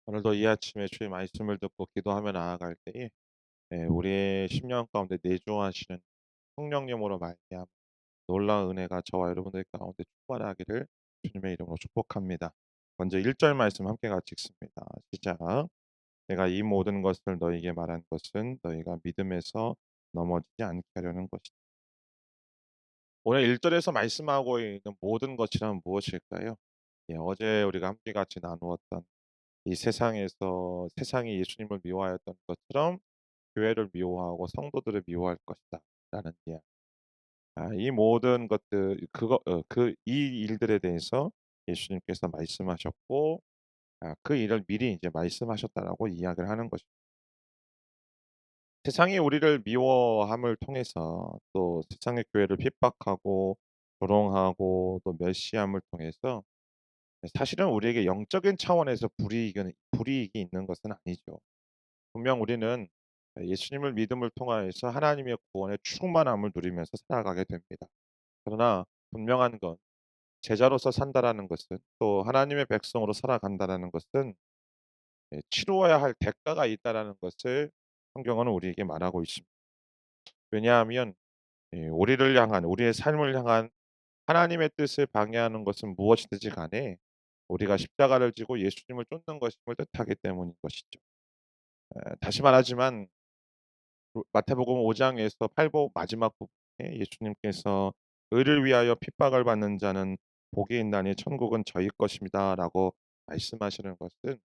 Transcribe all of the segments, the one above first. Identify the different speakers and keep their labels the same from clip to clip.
Speaker 1: 오늘도 이 아침에 주의 말씀을 듣고 기도하며 나아갈 때에 우리의 심령 가운데 내주하시는 성령님으로 말미암아 놀라운 은혜가 저와 여러분들 가운데 충만하기를 주님의 이름으로 축복합니다. 먼저 1절 말씀 함께 같이 읽습니다. 시작. 내가 이 모든 것을 너희에게 말한 것은 너희가 믿음에서 넘어지지 않게 하려는 것이다. 오늘 1절에서 말씀하고 있는 모든 것이란 무엇일까요? 어제 우리가 함께 같이 나누었던 이 세상에서 세상이 예수님을 미워하였던 것처럼 교회를 미워하고 성도들을 미워할 것이다라는 이야기. 이 모든 것들 이 일들에 대해서 예수님께서 말씀하셨고 그 일을 미리 이제 말씀하셨다라고 이야기를 하는 것입니다. 세상이 우리를 미워함을 통해서 또 세상의 교회를 핍박하고 조롱하고 또 멸시함을 통해서 사실은 우리에게 영적인 차원에서 불이익이 있는 것은 아니죠. 분명 우리는 예수님을 믿음을 통하여서 하나님의 구원의 충만함을 누리면서 살아가게 됩니다. 그러나 분명한 건 제자로서 산다라는 것은 또 하나님의 백성으로 살아간다라는 것은 치루어야 할 대가가 있다라는 것을 성경은 우리에게 말하고 있습니다. 왜냐하면 우리를 향한 우리의 삶을 향한 하나님의 뜻을 방해하는 것은 무엇이든지 간에 우리가 십자가를 지고 예수님을 쫓는 것임을 뜻하기 때문인 것이죠. 다시 말하지만 마태복음 5 장에서 팔복 마지막 부분에 예수님께서 "의를 위하여 핍박을 받는 자는 복이 있나니 천국은 저희 것입니다."라고 말씀하시는 것은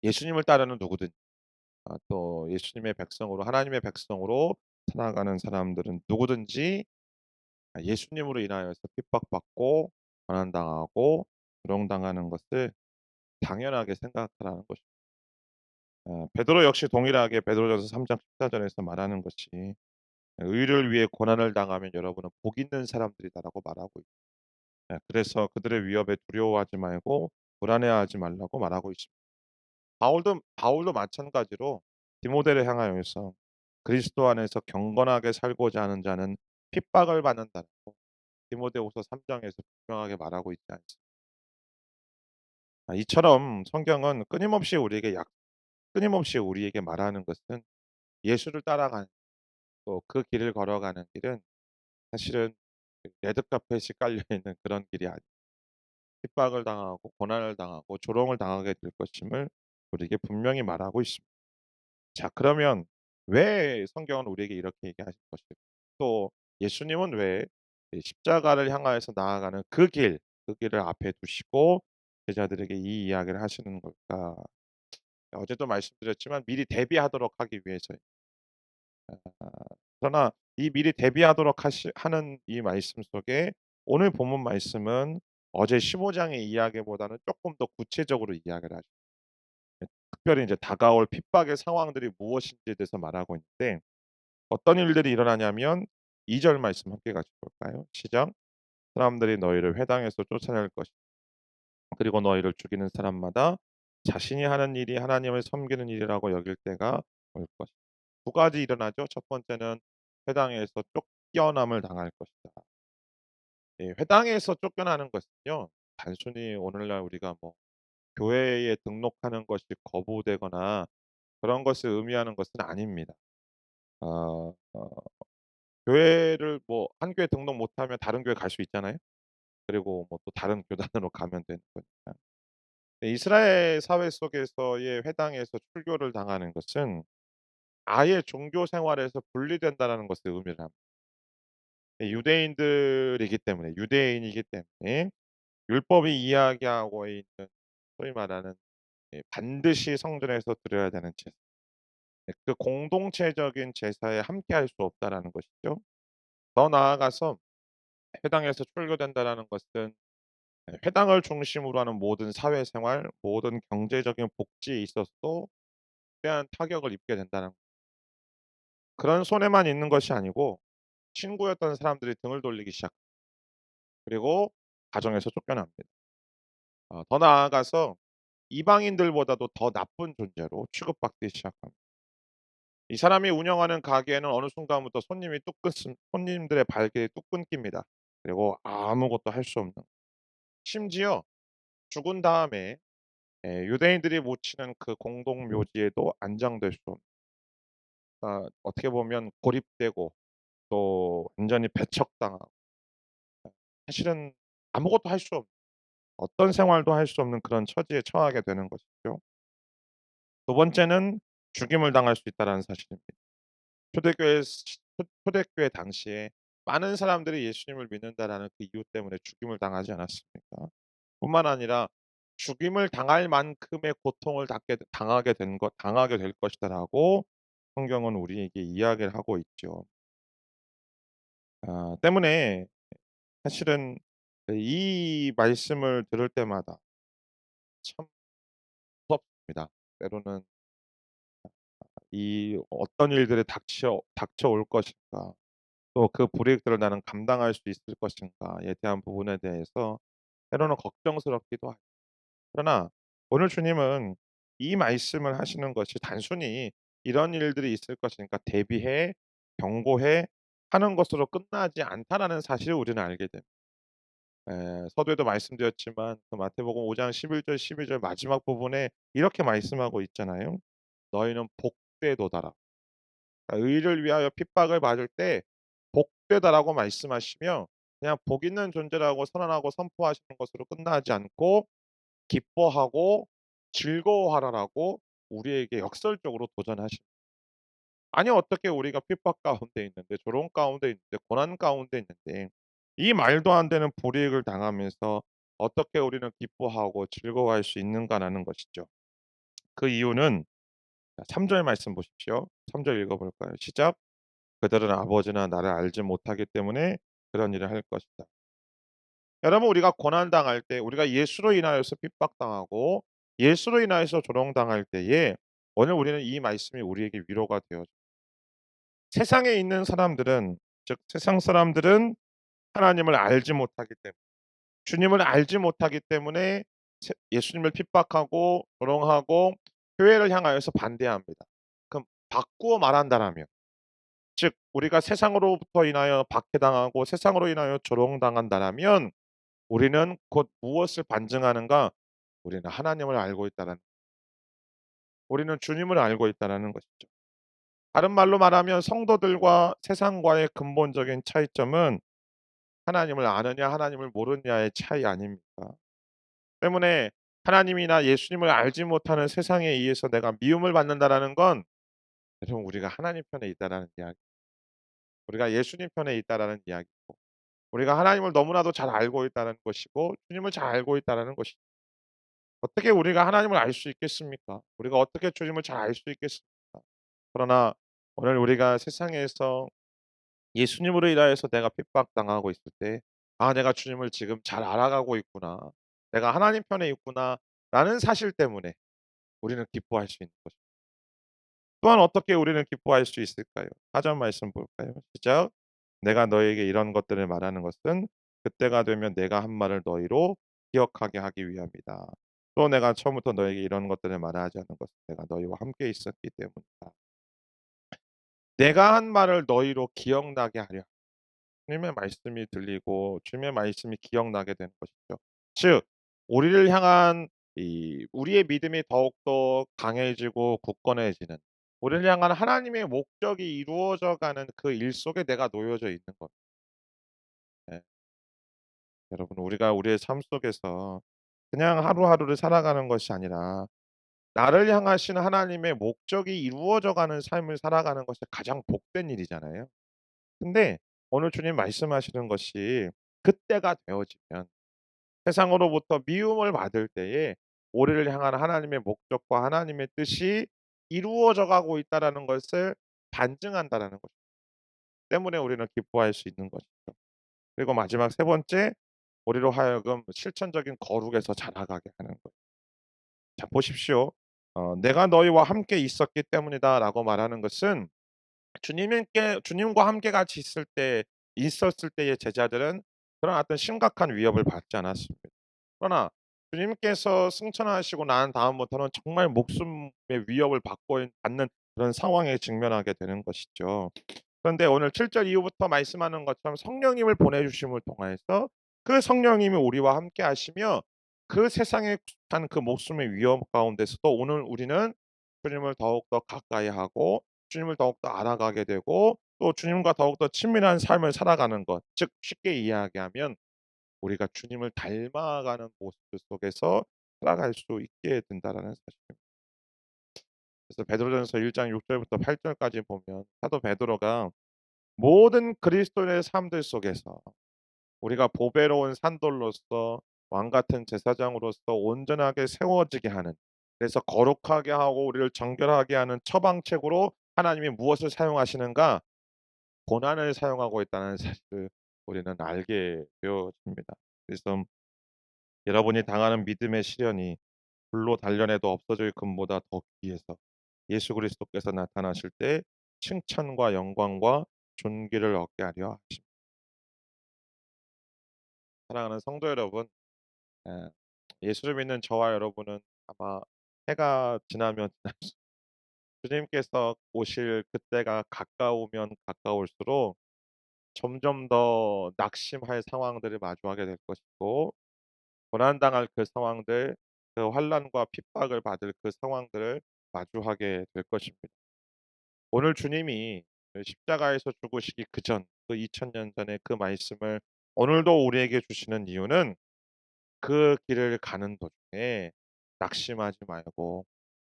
Speaker 1: 예수님을 따르는 누구든 또 예수님의 백성으로 하나님의 백성으로 살아가는 사람들은 누구든지 예수님으로 인하여서 핍박받고 고난당하고 조롱당하는 것을 당연하게 생각하라는 것입니다. 베드로 역시 동일하게 베드로전서 3장 14 절에서 말하는 것이 "의를 위해 고난을 당하면 여러분은 복 있는 사람들이다."라고 말하고 있습니다. 그래서 그들의 위협에 두려워하지 말고 불안해하지 말라고 말하고 있습니다. 바울도 마찬가지로 디모데를 향하여서 "그리스도 안에서 경건하게 살고자 하는 자는 핍박을 받는다."고 디모데후서 3 장에서 분명하게 말하고 있지 않습니까? 이처럼 성경은 끊임없이 우리에게 말하는 것은 예수를 따라가는 또 그 길을 걸어가는 길은 사실은 그 레드카펫이 깔려 있는 그런 길이 아니 핍박을 당하고 고난을 당하고 조롱을 당하게 될 것임을 우리에게 분명히 말하고 있습니다. 자, 그러면 왜 성경은 우리에게 이렇게 얘기하신 것일까? 또 예수님은 왜 이 십자가를 향하여서 나아가는 그 길을 앞에 두시고 제자들에게 이 이야기를 하시는 걸까? 어제도 말씀드렸지만 미리 대비하도록 하기 위해서요. 그러나 이 미리 대비하도록 하는 이 말씀 속에 오늘 본문 말씀은 어제 15 장의 이야기보다는 쪼끔 더 구체적으로 이야기를 하죠. 특별히 인제 다가올 핍박의 상황들이 무엇인지에 대해서 말하고 있는데 어떤 일들이 일어나냐면 2절 말씀 함께 같이 볼까요? 시작. "사람들이 너희를 회당에서 쫓아낼 것이다. 그리고 너희를 죽이는 사람마다 자신이 하는 일이 하나님을 섬기는 일이라고 여길 때가 올 것이다." 두 가지 일어나죠. 첫 번째는 회당에서 쫓겨남을 당할 것이다. 회당에서 쫓겨나는 것은요. 단순히 오늘날 우리가 뭐 교회에 등록하는 것이 거부되거나 그런 것을 의미하는 것은 아닙니다. 어 어 교회를 뭐 한 교회 등록 못하면 다른 교회 갈 수 있잖아요. 그리고 뭐 또 다른 교단으로 가면 되는 거니까. 이스라엘 사회 속에서의 회당에서 출교를 당하는 것은 아예 종교 생활에서 분리된다라는 것을 의미를 합니다. 유대인이기 때문에 율법이 이야기하고 있는 소위 말하는 반드시 성전에서 드려야 되는 제사. 그 공동체적인 제사에 함께할 수 없다라는 것이죠. 더 나아가서 회당에서 출교된다라는 것은 회당을 중심으로 하는 모든 사회생활, 모든 경제적인 복지에 있어서도 대한 타격을 입게 된다는 그런 손해만 있는 것이 아니고 친구였던 사람들이 등을 돌리기 시작 그리고 가정에서 쫓겨납니다. 더 나아가서 이방인들보다도 더 나쁜 존재로 취급받기 시작합니다. 이 사람이 운영하는 가게에는 어느 순간부터 손님들의 발길이 뚝 끊깁니다. 그리고 아무것도 할 수 없는 심지어 죽은 다음에 유대인들이 묻히는 그 공동 묘지에도 안장될 수 없는, 어떻게 보면 고립되고 또 완전히 배척당하고 사실은 아무것도 할 수 없는, 어떤 생활도 할 수 없는 그런 처지에 처하게 되는 것이죠. 두 번째는 죽임을 당할 수 있다라는 사실입니다. 초대교회 당시에 많은 사람들이 예수님을 믿는다라는 그 이유 때문에 죽임을 당하지 않았습니까? 뿐만 아니라 "죽임을 당할 만큼의 고통을 당하게 될 것이다."라고 성경은 우리에게 이야기를 하고 있죠. 때문에 사실은 이 말씀을 들을 때마다 참 무섭습니다. 때로는 이 어떤 일들이 닥쳐올 것인가, 또 그 불이익들을 나는 감당할 수 있을 것인가에 대한 부분에 대해서 때로는 걱정스럽기도 하죠. 그러나 오늘 주님은 이 말씀을 하시는 것이 단순히 이런 일들이 있을 것이니까 대비해 경고해 하는 것으로 끝나지 않다라는 사실을 우리는 알게 됩니다. 서두에도 말씀드렸지만 그 마태복음 5장 11절 12절 마지막 부분에 이렇게 말씀하고 있잖아요. "너희는 복되도다라." 그러니까 의를 위하여 핍박을 받을 때 복되다라고 말씀하시며 그냥 복 있는 존재라고 선언하고 선포하시는 것으로 끝나지 않고 기뻐하고 즐거워하라라고 우리에게 역설적으로 도전하십니다. 아니 어떻게 우리가 핍박 가운데 있는데 조롱 가운데 있는데 고난 가운데 있는데 이 말도 안 되는 불이익을 당하면서 어떻게 우리는 기뻐하고 즐거워할 수 있는가라는 것이죠. 그 이유는 3절 말씀 보십시오. 3절 읽어 볼까요? 시작. "그들은 아버지나 나를 알지 못하기 때문에 그런 일을 할 것이다." 여러분 우리가 고난 당할 때 우리가 예수로 인하여서 핍박당하고 예수로 인하여서 조롱당할 때에 오늘 우리는 이 말씀이 우리에게 위로가 되어 줍니다. 세상에 있는 사람들은, 즉 세상 사람들은 하나님을 알지 못하기 때문에 주님을 알지 못하기 때문에 예수님을 핍박하고 조롱하고 교회를 향하여서 반대합니다. 그럼 바꾸어 말한다라면, 즉 우리가 세상으로부터 인하여 박해당하고 세상으로 인하여 조롱당한다라면 우리는 곧 무엇을 반증하는가? 우리는 하나님을 알고 있다라는, 우리는 주님을 알고 있다라는 것이죠. 다른 말로 말하면 성도들과 세상과의 근본적인 차이점은 하나님을 아느냐 하나님을 모르느냐의 차이 아닙니까? 때문에 하나님이나 예수님을 알지 못하는 세상에 의해서 내가 미움을 받는다라는 건 여러분 우리가 하나님 편에 있다라는 이야기, 우리가 예수님 편에 있다라는 이야기고 우리가 하나님을 너무나도 잘 알고 있다는 것이고 주님을 잘 알고 있다라는 것이죠. 어떻게 우리가 하나님을 알 수 있겠습니까? 우리가 어떻게 주님을 잘 알 수 있겠습니까? 그러나 오늘 우리가 세상에서 예수님으로 인하여서 내가 핍박당하고 있을 때 '아 내가 주님을 지금 잘 알아가고 있구나. 내가 하나님 편에 있구나.'라는 사실 때문에 우리는 기뻐할 수 있는 것입니다. 또한 어떻게 우리는 기뻐할 수 있을까요? 사전 말씀 볼까요? 시작. "내가 너에게 이런 것들을 말하는 것은 그때가 되면 내가 한 말을 너희로 기억하게 하기 위함이다. 또 내가 처음부터 너에게 이런 것들을 말하지 않은 것은 내가 너희와 함께 있었기 때문이다." 내가 한 말을 너희로 기억나게 하려 주님의 말씀이 들리고 주님의 말씀이 기억나게 되는 것이죠. 즉 우리를 향한 우리의 믿음이 더욱더 강해지고 굳건해지는, 우리를 향한 하나님의 목적이 이루어져 가는 그 일 속에 내가 놓여져 있는 겁니다. 예. 여러분 우리가 우리의 삶 속에서 그냥 하루하루를 살아가는 것이 아니라 나를 향하신 하나님의 목적이 이루어져 가는 삶을 살아가는 것이 가장 복된 일이잖아요. 근데 오늘 주님 말씀하시는 것이 그때가 되어지면 세상으로부터 미움을 받을 때에 우리를 향한 하나님의 목적과 하나님의 뜻이 이루어져 가고 있다라는 것을 반증한다라는 것 때문에 우리는 기뻐할 수 있는 것이죠. 그리고 마지막 세 번째, 우리로 하여금 실천적인 거룩에서 자라가게 하는 것. 자 보십시오. "내가 너희와 함께 있었기 때문이다."라고 말하는 것은 주님과 함께 같이 있었을 때의 제자들은 그런 어떤 심각한 위협을 받지 않았습니다. 그러나 주님께서 승천하시고 난 다음부터는 정말 목숨의 위협을 받는 그런 상황에 직면하게 되는 것이죠. 그런데 오늘 7절 이후부터 말씀하는 것처럼 성령님을 보내 주심을 통하여서 그 성령님이 우리와 함께 하시며 그 세상에 한 그 목숨의 위험 가운데서도 오늘 우리는 주님을 더욱더 가까이 하고 주님을 더욱더 알아가게 되고 또 주님과 더욱더 친밀한 삶을 살아가는 것. 즉 쉽게 이야기하면 우리가 주님을 닮아가는 모습 속에서 살아갈 수 있게 된다라는 사실입니다. 그래서 베드로전서 1장 6 절부터 8 절까지 보면 사도 베드로가 모든 그리스도인의 삶들 속에서 우리가 보배로운 산돌로서 왕 같은 제사장으로서 온전하게 세워지게 하는, 그래서 거룩하게 하고 우리를 정결하게 하는 처방책으로 하나님이 무엇을 사용하시는가? 고난을 사용하고 있다는 사실을 우리는 알게 되어집니다. 그래서 여러분이 당하는 믿음의 시련이 불로 단련해도 없어질 금보다 더 귀해서 예수 그리스도께서 나타나실 때 칭찬과 영광과 존귀를 얻게 하려 하십니다. 사랑하는 성도 여러분, 예, 예수를 믿는 저와 여러분은 아마 해가 지나면 지날수록 주님께서 오실 그때가 가까우면 가까울수록 점점 더 낙심할 상황들을 마주하게 될 것이고 고난당할 그 상황들, 그 환난과 핍박을 받을 그 상황들을 마주하게 될 것입니다. 오늘 주님이 그 십자가에서 죽으시기 그전 그 2000년 전에 그 말씀을 오늘도 우리에게 주시는 이유는 그 길을 가는 도중에 낙심하지 말고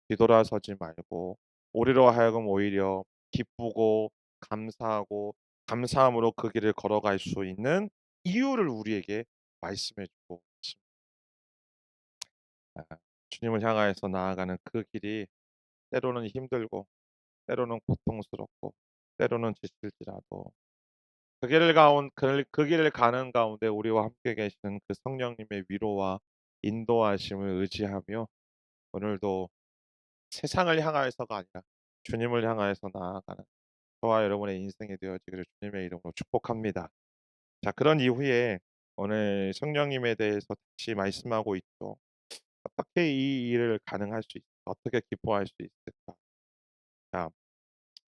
Speaker 1: 뒤돌아서지 말고 우리로 하여금 오히려 기쁘고 감사하고 감사함으로 그 길을 걸어갈 수 있는 이유를 우리에게 말씀해 주고 있습니다. 아, 주님을 향하여서 나아가는 그 길이 때로는 힘들고 때로는 고통스럽고 때로는 지칠지라도 그 길을 가는 가운데 우리와 함께 계시는 그 성령님의 위로와 인도하심을 의지하며 오늘도 세상을 향하여서가 아니라 주님을 향하여서 나아가는 저와 여러분의 인생이 되어지기를 주님의 이름으로 축복합니다. 자, 그런 이후에 오늘 성령님에 대해서 다시 말씀하고 있죠. 어떻게 이 일을 가능할 수 있을까? 어떻게 기뻐할 수 있을까? 자,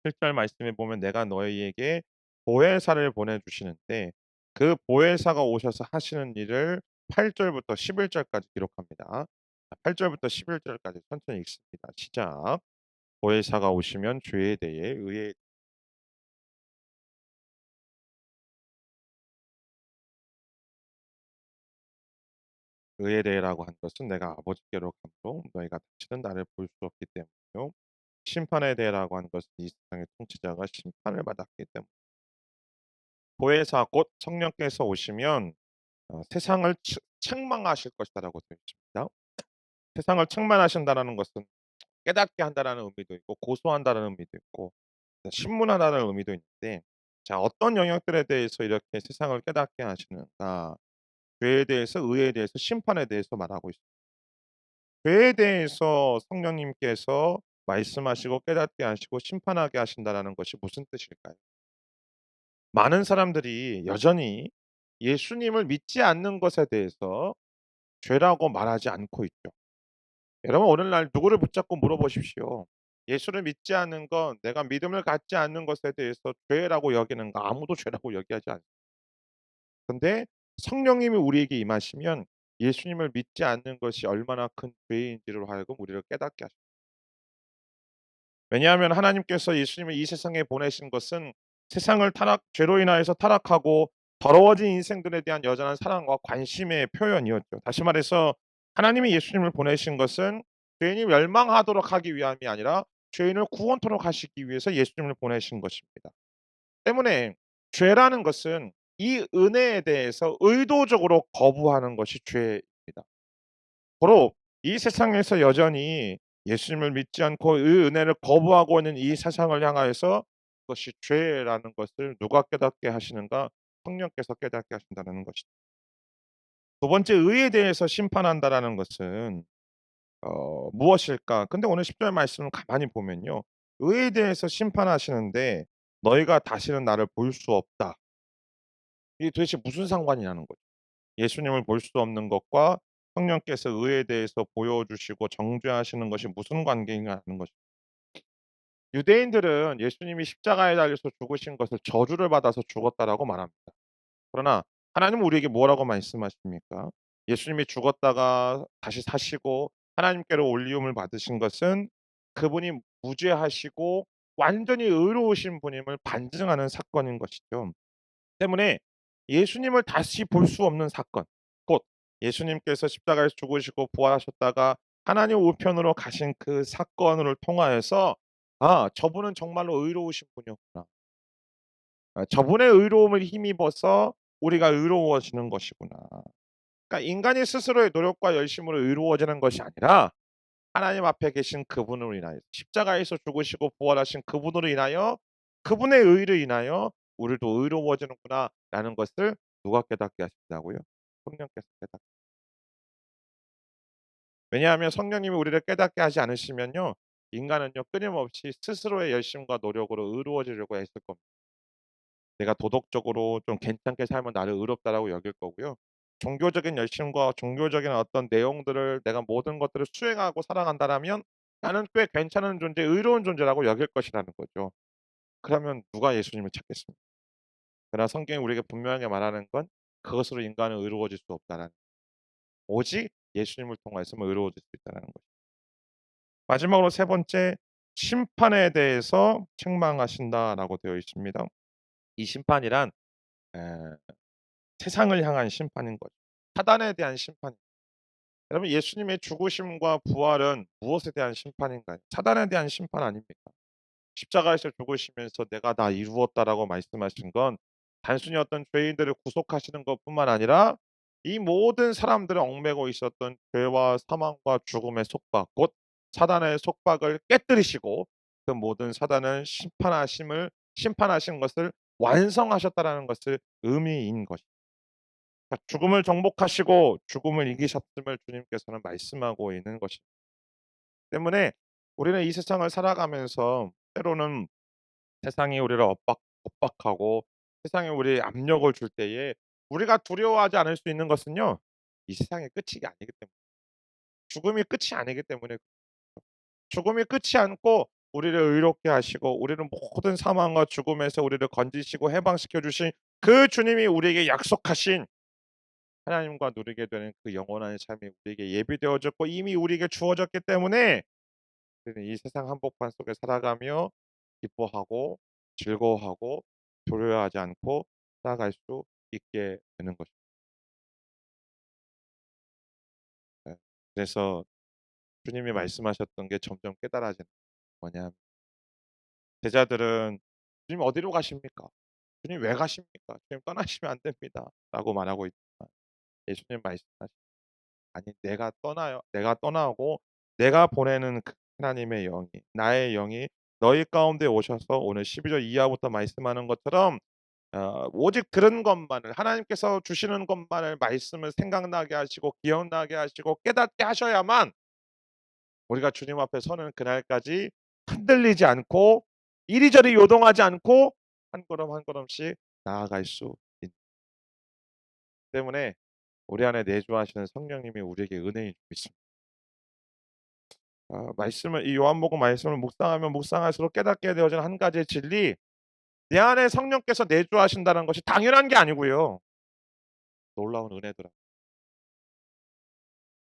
Speaker 1: 7절 말씀에 보면 내가 너희에게 보혜사를 보내주시는데 그 보혜사가 오셔서 하시는 일을 8절부터 11절까지 기록합니다. 8절부터 11절까지 천천히 읽습니다. 시작. 보혜사가 오시면 죄에 대해 의에 대해라고 한 것은 내가 아버지께로 가므로 너희가 다시는 나를 볼 수 없기 때문이요. 심판에 대해라고 한 것은 이 세상의 통치자가 심판을 받았기 때문. 보혜사 곧 성령께서 오시면 세상을 책망하실 것이다라고 되어 있습니다. 세상을 책망하신다라는 것은 깨닫게 한다라는 의미도 있고 고소한다는 의미도 있고 신문하다는 의미도 있는데 자 어떤 영역들에 대해서 이렇게 세상을 깨닫게 하시는가? 죄에 대해서 의에 대해서 심판에 대해서 말하고 있습니다. 죄에 대해서 성령님께서 말씀하시고 깨닫게 하시고 심판하게 하신다라는 것이 무슨 뜻일까요? 많은 사람들이 여전히 예수님을 믿지 않는 것에 대해서 죄라고 말하지 않고 있죠. 여러분 오늘날 누구를 붙잡고 물어보십시오. 예수를 믿지 않는 건 내가 믿음을 갖지 않는 것에 대해서 죄라고 여기는가? 아무도 죄라고 여기하지 않습니다. 근데 성령님이 우리에게 임하시면 예수님을 믿지 않는 것이 얼마나 큰 죄인지를 하여금 우리를 깨닫게 하십니다. 왜냐하면 하나님께서 예수님을 이 세상에 보내신 것은 세상을 죄로 인하여서 타락하고 더러워진 인생들에 대한 여전한 사랑과 관심의 표현이었죠. 다시 말해서 하나님이 예수님을 보내신 것은 죄인이 멸망하도록 하기 위함이 아니라 죄인을 구원토록 하시기 위해서 예수님을 보내신 것입니다. 때문에 죄라는 것은 이 은혜에 대해서 의도적으로 거부하는 것이 죄입니다. 바로 이 세상에서 여전히 예수님을 믿지 않고 이 은혜를 거부하고 있는 이 세상을 향하여서 그것이 죄라는 것을 누가 깨닫게 하시는가? 성령께서 깨닫게 하신다는 것이죠. 두 번째 의에 대해서 심판한다라는 것은 무엇일까? 근데 오늘 10절 말씀을 가만히 보면요. 의에 대해서 심판하시는데 너희가 다시는 나를 볼 수 없다. 이게 도대체 무슨 상관이냐는 거죠. 예수님을 볼 수 없는 것과 성령께서 의에 대해서 보여주시고 정죄하시는 것이 무슨 관계인가 하는 것입니다. 유대인들은 예수님이 십자가에 달려서 죽으신 것을 저주를 받아서 죽었다라고 말합니다. 그러나 하나님은 우리에게 뭐라고 말씀하십니까? 예수님이 죽었다가 다시 사시고 하나님께로 올리움을 받으신 것은 그분이 무죄하시고 완전히 의로우신 분임을 반증하는 사건인 것이죠. 때문에 예수님을 다시 볼 수 없는 사건, 곧 예수님께서 십자가에서 죽으시고 부활하셨다가 하나님 우편으로 가신 그 사건을 통하여서 '아 저분은 정말로 의로우신 분이었구나. 아 저분의 의로움을 힘입어서 우리가 의로워지는 것이구나.' 그러니까 인간이 스스로의 노력과 열심으로 의로워지는 것이 아니라 하나님 앞에 계신 그분으로 인하여 십자가에서 죽으시고 부활하신 그분으로 인하여 그분의 의로 인하여 '우리도 의로워지는구나.'라는 것을 누가 깨닫게 하신다고요? 성령께서 깨닫게. 왜냐하면 성령님이 우리를 깨닫게 하지 않으시면요. 인간은요 끊임없이 스스로의 열심과 노력으로 의로워지려고 했을 겁니다. 내가 도덕적으로 좀 괜찮게 살면 나를 의롭다라고 여길 거고요. 종교적인 열심과 종교적인 어떤 내용들을 내가 모든 것들을 수행하고 살아간다라면 나는 꽤 괜찮은 존재, 의로운 존재라고 여길 것이라는 거죠. 그러면 누가 예수님을 찾겠습니까? 그러나 성경이 우리에게 분명하게 말하는 건 그것으로 인간은 의로워질 수 없다라는, 오직 예수님을 통해서만 의로워질 수 있다는 거죠. 마지막으로 세 번째, 심판에 대해서 책망하신다라고 되어 있습니다. 이 심판이란 에, 세상을 향한 심판인 거죠. 사단에 대한 심판. 여러분 예수님의 죽으심과 부활은 무엇에 대한 심판인가요? 사단에 대한 심판 아닙니까? 십자가에서 죽으시면서 "내가 다 이루었다."라고 말씀하신 건 단순히 어떤 죄인들을 구속하시는 것뿐만 아니라 이 모든 사람들을 얽매고 있었던 죄와 사망과 죽음의 속박, 곧 사단의 속박을 깨뜨리시고 그 모든 사단을 심판하신 것을 완성하셨다라는 것을 의미인 것입니다. 그러니까 죽음을 정복하시고 죽음을 이기셨음을 주님께서는 말씀하고 있는 것이기 때문에 우리는 이 세상을 살아가면서 때로는 세상이 우리를 억박하고 세상이 우리에 압력을 줄 때에 우리가 두려워하지 않을 수 있는 것은요. 이 세상의 끝이 아니기 때문에, 죽음이 끝이 아니기 때문에, 죽음이 끝이 않고 우리를 의롭게 하시고 우리를 모든 사망과 죽음에서 우리를 건지시고 해방시켜 주신 그 주님이 우리에게 약속하신 하나님과 누리게 되는 그 영원한 삶이 우리에게 예비되어졌고 이미 우리에게 주어졌기 때문에 우리는 이 세상 한복판 속에 살아가며 기뻐하고 즐거워하고 두려워하지 않고 살아갈 수 있게 되는 것입니다. 예. 그래서 주님이 말씀하셨던 게 점점 깨달아지는 뭐냐, 제자들은 "주님 어디로 가십니까? 주님 왜 가십니까? 주님 떠나시면 안 됩니다."라고 말하고 있지만 예수님 말씀하시 아니 내가 떠나요. 내가 떠나고 내가 보내는 그 하나님의 영이 나의 영이 너희 가운데 오셔서 오늘 12절 이하부터 말씀하는 것처럼 오직 들은 것만을 하나님께서 주시는 것만을 말씀을 생각나게 하시고 기억나게 하시고 깨닫게 하셔야만 우리가 주님 앞에 서는 그날까지 흔들리지 않고 이리저리 요동하지 않고 한 걸음 한 걸음씩 나아갈 수 있기 때문에 우리 안에 내주하시는 성령님이 우리에게 은혜인 줄 믿습니다. 말씀을 이 요한복음 말씀을 묵상하면 묵상할수록 깨닫게 되어지는 한 가지의 진리, 내 안에 성령께서 내주하신다는 것이 당연한 게 아니고요. 놀라운 은혜더라.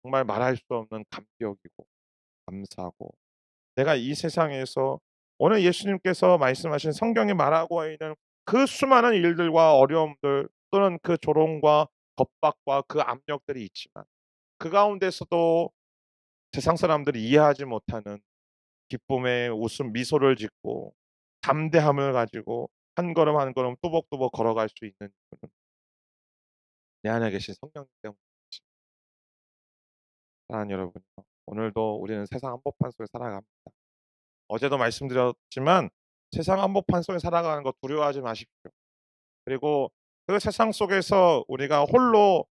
Speaker 1: 정말 말할 수 없는 감격이고 감사하고 내가 이 세상에서 오늘 예수님께서 말씀하신 성경이 말하고 있는 그 수많은 일들과 어려움들 또는 그 조롱과 겁박과 그 압력들이 있지만 그 가운데서도 세상 사람들이 이해하지 못하는 기쁨의 웃음 미소를 짓고 담대함을 가지고 한 걸음 한 걸음 뚜벅뚜벅 걸어갈 수 있는 이유는 내 안에 계신 성령님 때문이지. 사랑하는 여러분, 오늘도 우리는 세상 한복판 속에 살아갑니다. 어제도 말씀드렸지만 세상 한복판 속에 살아가는 거 두려워하지 마십시오. 그리고 그 세상 속에서 우리가 홀로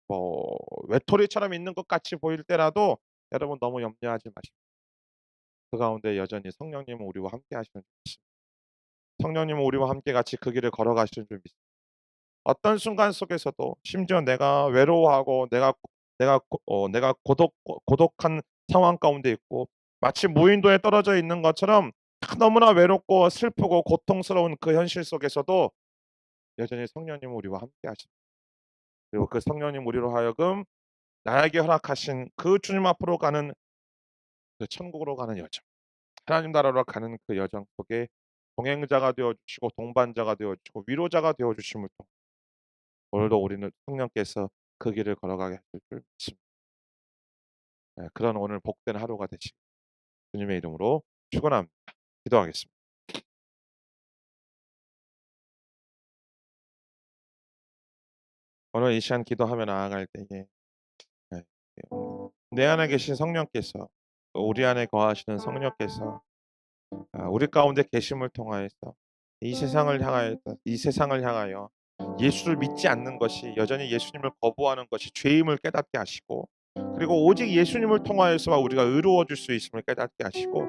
Speaker 1: 뭐 외톨이처럼 있는 것 같이 보일 때라도 여러분 너무 염려하지 마십시오. 그 가운데 여전히 성령님은 우리와 함께 하시는 줄 믿습니다. 성령님은 우리와 함께 같이 그 길을 걸어가시는 줄 믿습니다. 어떤 순간 속에서도 심지어 내가 외로워하고 내가 고독한 상황 가운데 있고 마치 무인도에 떨어져 있는 것처럼 너무나 외롭고 슬프고 고통스러운 그 현실 속에서도 여전히 성령님은 우리와 함께 하십니다. 그리고 그 성령님 우리로 하여금 나에게 허락하신 그 주님 앞으로 가는 그 천국으로 가는 여정, 하나님 나라로 가는 그 여정 속에 동행자가 되어 주시고 동반자가 되어 주시고 위로자가 되어 주심을 통해 오늘도 우리는 성령께서 그 길을 걸어가게 하실 줄 믿습니다. 그런 오늘 복된 하루가 되시길 주님의 이름으로 축원합니다. 기도하겠습니다. 오늘 이 시간 기도하며 나아갈 때에 네, 내 안에 계신 성령께서 또 우리 안에 거하시는 성령께서 우리 가운데 계심을 통하여서 이 세상을 향하여 예수를 믿지 않는 것이 여전히 예수님을 거부하는 것이 죄임을 깨닫게 하시고 그리고 오직 예수님을 통하여서 우리가 의로워질 수 있음을 깨닫게 하시고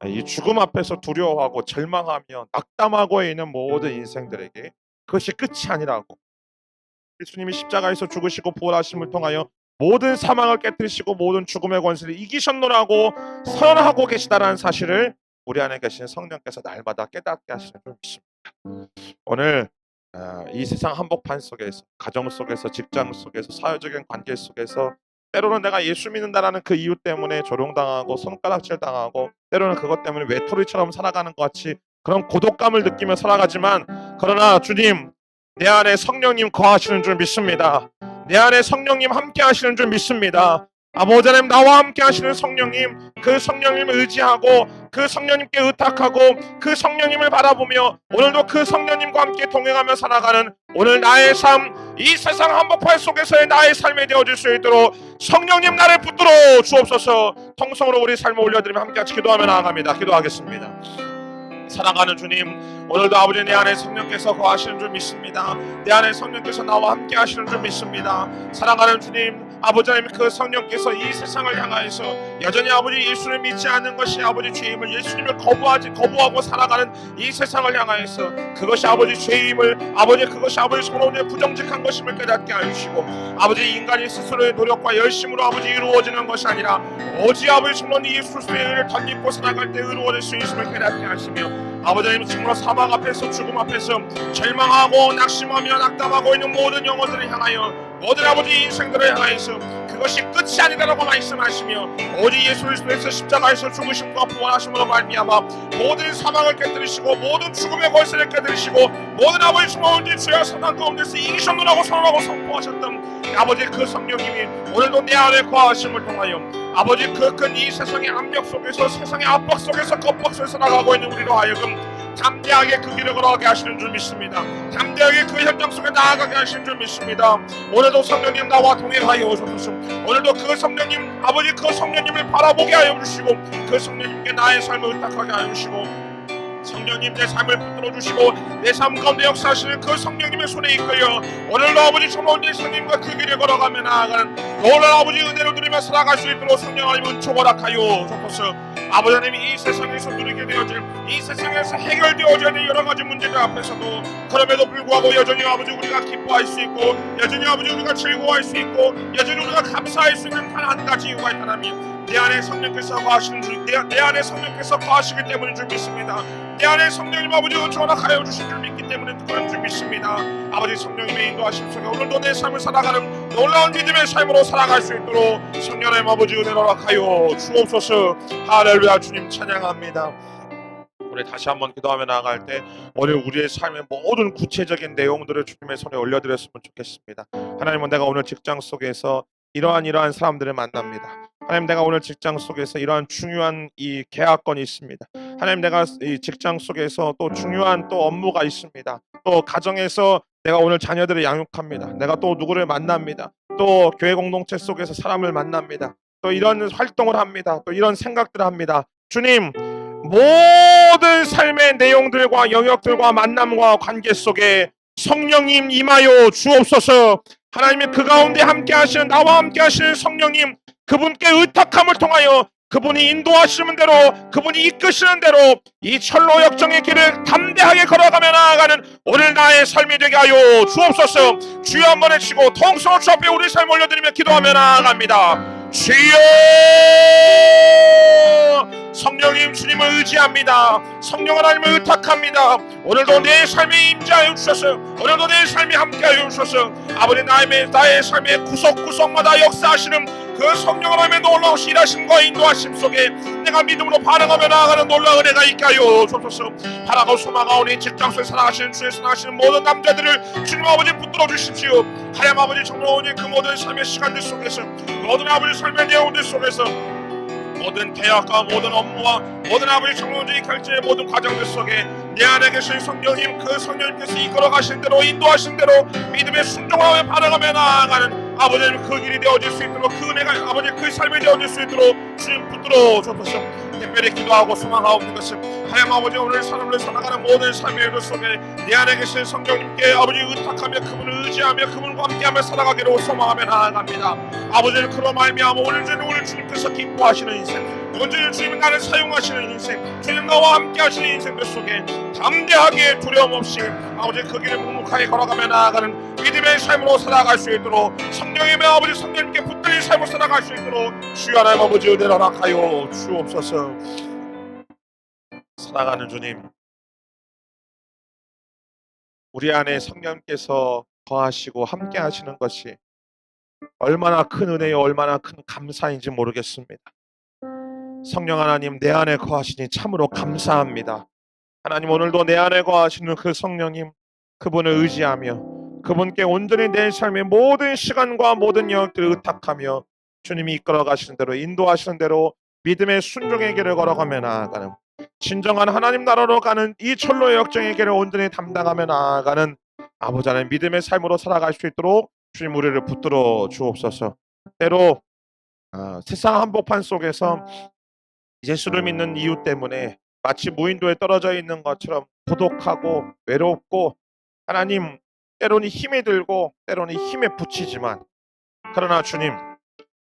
Speaker 1: 이 죽음 앞에서 두려워하고 절망하며 낙담하고 있는 모든 인생들에게 그것이 끝이 아니라고 예수님이 십자가에서 죽으시고 부활하심을 통하여 모든 사망을 깨뜨리시고 모든 죽음의 권세를 이기셨노라고 선언하고 계시다라는 사실을 우리 안에 계신 성령께서 날마다 깨닫게 하시는 줄 믿습니다. 오늘 이 세상 한복판 속에서 가정 속에서 직장 속에서 사회적인 관계 속에서 때로는 내가 예수 믿는다라는 그 이유 때문에 조롱당하고 손가락질 당하고 때로는 그것 때문에 외톨이처럼 살아가는 것 같이 그런 고독감을 느끼며 살아가지만 그러나 주님 내 안에 성령님 거하시는 줄 믿습니다. 내 안에 성령님 함께 하시는 줄 믿습니다. 아버지 하나님 나와 함께 하시는 성령님 그 성령님을 의지하고 그 성령님께 의탁하고 그 성령님을 바라보며 오늘도 그 성령님과 함께 동행하며 살아가는 오늘 나의 삶 이 세상 한복판 속에서의 나의 삶이 되어질 수 있도록 성령님 나를 붙들어 주옵소서. 통성으로 우리 삶을 올려드리며 함께 같이 기도하며 나아갑니다. 기도하겠습니다. 사랑하는 주님 오늘도 아버지 내 안에 성령께서 거하시는 줄 믿습니다. 내 안에 성령께서 나와 함께 하시는 줄 믿습니다. 사랑하는 주님 아버지 하나님 그 성령께서 이 세상을 향하여서 여전히 아버지 예수를 믿지 않는 것이 아버지 죄임을 예수님을 거부하고 살아가는 이 세상을 향하여서 그것이 아버지 죄임을 아버지 그것이 아버지 손오의 부정직한 것임을 깨닫게 하시고 아버지 인간이 스스로의 노력과 열심으로 아버지 이루어지는 것이 아니라 오직 아버지 손오니 예수 그리스도의 의를 덧입고 살아갈 때 의로워질 수 있음을 깨닫게 하시며 아버지 하나님 정말 사망 앞에서 죽음 앞에서 절망하고 낙심하며 낙담하고 있는 모든 영혼들을 향하여 모든 아버지 인생들을 향하여서 그것이 끝이 아니다라고 말씀하시며 오직 예수 그리스도에서 십자가에서 죽으심과 부활하심으로 말미암아 모든 사망을 깨뜨리시고 모든 죽음의 권세를 깨뜨리시고 모든 아버지 수모원지 죄와 사단 가운데서 이기셨노라고 선언하고 선포하셨던 아버지 그 성령님이 오늘도 내 안에 거하심을 통하여 아버지 그 큰 이 세상의 압력 속에서 세상의 압박 속에서 겁박 속에서 나가고 있는 우리로 하여금 담대하게 그 길을 걸어가게 하시는 줄 믿습니다. 담대하게 그 현장 속에 나아가게 하시는 줄 믿습니다. 오늘도 성령님 나와 동행하여 오소서. 오늘도 그 성령님 아버지 그 성령님을 바라보게 하여 주시고 그 성령님께 나의 삶을 의탁하게 하여 주시고 성령님 내 삶을 붙들어 주시고 내 삶 가운데 역사하시는 그 성령님의 손에 이끌려 오늘도 아버지 정말 내 성령님과 그 길을 걸어가며 나아가는 오늘 아버지 은혜를 누리며 살아갈 수 있도록 성령 하나님 은총 허락하여 주옵소서. 아버지 하나님 이 세상에서 누리게 되어질 이 세상에서 해결되어져야 될 여러 가지 문제들 앞에서도 그럼에도 불구하고 여전히 아버지 우리가 기뻐할 수 있고 여전히 아버지 우리가 즐거워할 수 있고 여전히 우리가 감사할 수 있는 단 한 가지 이유가 있다면 내 안에 성령께서 거하시는 줄 내 안에 성령께서 거하시기 때문인 줄 믿습니다. 내 안에 성령님 아버지 은총 허락하여 주신 줄 믿기 때문에 그런 줄 믿습니다. 아버지 성령님의 인도하심 속에 오늘도 내 삶을 살아가는 놀라운 믿음의 삶으로 살아갈 수 있도록 성령님 아버지 은혜를 허락하여 주옵소서. 할렐루야. 주님 찬양합니다. 우리 다시 한번 기도하며 나아갈 때 오늘 우리의 삶의 모든 구체적인 내용들을 주님의 손에 올려드렸으면 좋겠습니다. 하나님은 내가 오늘 직장 속에서 이러한 사람들을 만납니다. 하나님 내가 오늘 직장 속에서 이러한 중요한 이 계약건이 있습니다. 하나님 내가 이 직장 속에서 또 중요한 또 업무가 있습니다. 또 가정에서 내가 오늘 자녀들을 양육합니다. 내가 또 누구를 만납니다. 또 교회 공동체 속에서 사람을 만납니다. 또 이런 활동을 합니다. 또 이런 생각들을 합니다. 주님 모든 삶의 내용들과 영역들과 만남과 관계 속에 성령님 임하여 주옵소서. 하나님의 그 가운데 함께 하시는 나와 함께 하시는 성령님 그분께 의탁함을 통하여 그분이 인도하시는 대로 그분이 이끄시는 대로 이 철로 역정의 길을 담대하게 걸어가며 나아가는 오늘 나의 삶이 되게 하여 주옵소서. 주여 한번 외치고 통성을 주 앞에 우리 삶 올려드리며 기도하며 나아갑니다. 주여 성령님 주님을 의지합니다. 성령 하나님을 의탁합니다. 오늘도 내 삶에 임재하여 주셔서 오늘도 내 삶이 함께하여 주셔서
Speaker 2: 아버지 나의 삶의 구석구석마다 역사하시는 그 성령 하나님의 놀라우신 일하심과 인도하심 속에 내가 믿음으로 반응하며 나아가는 놀라운 은혜가 있게 하여 주옵소서. 바라고 소망하오니 직장 속에 살아가시는 주에 살아가시는 모든 남자들을 주님 아버지 붙들어 주십시오. 하나님 아버지 정말 그 모든 삶의 시간들 속에서 모든 아버지 삶의 내용들 속에서 모든 계약과 모든 업무와 모든 아버지 정론적인 결제의 모든 과정들 속에 내 안에 계신 성령님, 그 성령님께서 이끌어 가신 대로 인도하신 대로 믿음의 순종하며 반응하며 나아가는 아버지님 그 길이 되어질 수 있도록 그 은혜가 아버지 그 삶이 되어질 수 있도록 주님 붙들어 주옵소서. 특별히 기도하고 소망하옵는 것은 하나님 아버지 오늘 삶을 살아가는 모든 삶의 일 속에 내 안에 계신 성령님께 아버지 의탁하며 그분을 의지하며 그분과 함께하며 살아가기로 소망하며 나아갑니다. 아버지는 그로 말미암아 오늘 주님께서 기뻐하시는 인생, 오늘 주님 나를 사용하시는 인생, 주님 나와 함께하시는 인생들 속에 담대하게 두려움 없이 아버지 그 길을 묵묵하게 걸어가며 나아가는 믿음의 삶으로 살아갈 수 있도록 성령님의 아버지 성령님께 붙들린 삶으로 살아갈 수 있도록 주여 하나님 아버지 은혜를 허락하여 주옵소서. 사랑하는 주님, 우리 안에 성령님께서 거하시고 함께 하시는 것이 얼마나 큰 은혜요 얼마나 큰 감사인지 모르겠습니다. 성령 하나님 내 안에 거하시니 참으로 감사합니다. 하나님 오늘도 내 안에 거하시는 그 성령님 그분을 의지하며 그분께 온전히 내 삶의 모든 시간과 모든 영역들을 의탁하며 주님이 이끌어 가시는 대로 인도하시는 대로 믿음의 순종의 길을 걸어가며 나아가는 진정한 하나님 나라로 가는 이 철로의 역정의 길을 온전히 담당하며 나아가는 아버지 하나님 믿음의 삶으로 살아갈 수 있도록 주님 우리를 붙들어 주옵소서. 때로 세상 한복판 속에서 예수를 믿는 이유 때문에 마치 무인도에 떨어져 있는 것처럼 고독하고 외롭고 하나님 때로는 힘이 들고 때로는 힘에 부치지만 그러나 주님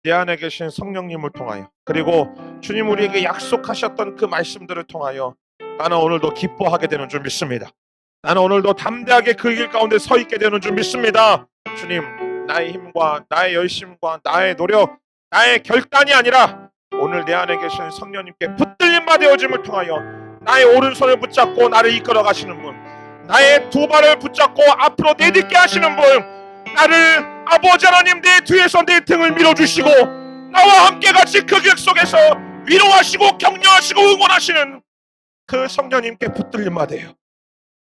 Speaker 2: 내 안에 계신 성령님을 통하여 그리고 주님 우리에게 약속하셨던 그 말씀들을 통하여 나는 오늘도 기뻐하게 되는 줄 믿습니다. 나는 오늘도 담대하게 그 길 가운데 서 있게 되는 줄 믿습니다. 주님 나의 힘과 나의 열심과 나의 노력 나의 결단이 아니라 오늘 내 안에 계신 성령님께 붙들림 받아오짐을 통하여 나의 오른손을 붙잡고 나를 이끌어 가시는 분, 나의 두 발을 붙잡고 앞으로 내딛게 하시는 분, 나를 아버지 하나님 내 뒤에서 내 등을 밀어주시고 나와 함께 같이 그 길 속에서 위로하시고 격려하시고 응원하시는 그 성령님께 붙들림 받아요.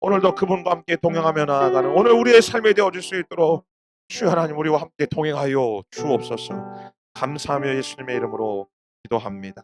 Speaker 2: 오늘도 그분과 함께 동행하며 나아가는 오늘 우리의 삶이 되어질 수 있도록 주 하나님 우리와 함께 동행하여 주옵소서. 감사하며 예수님의 이름으로 기도합니다.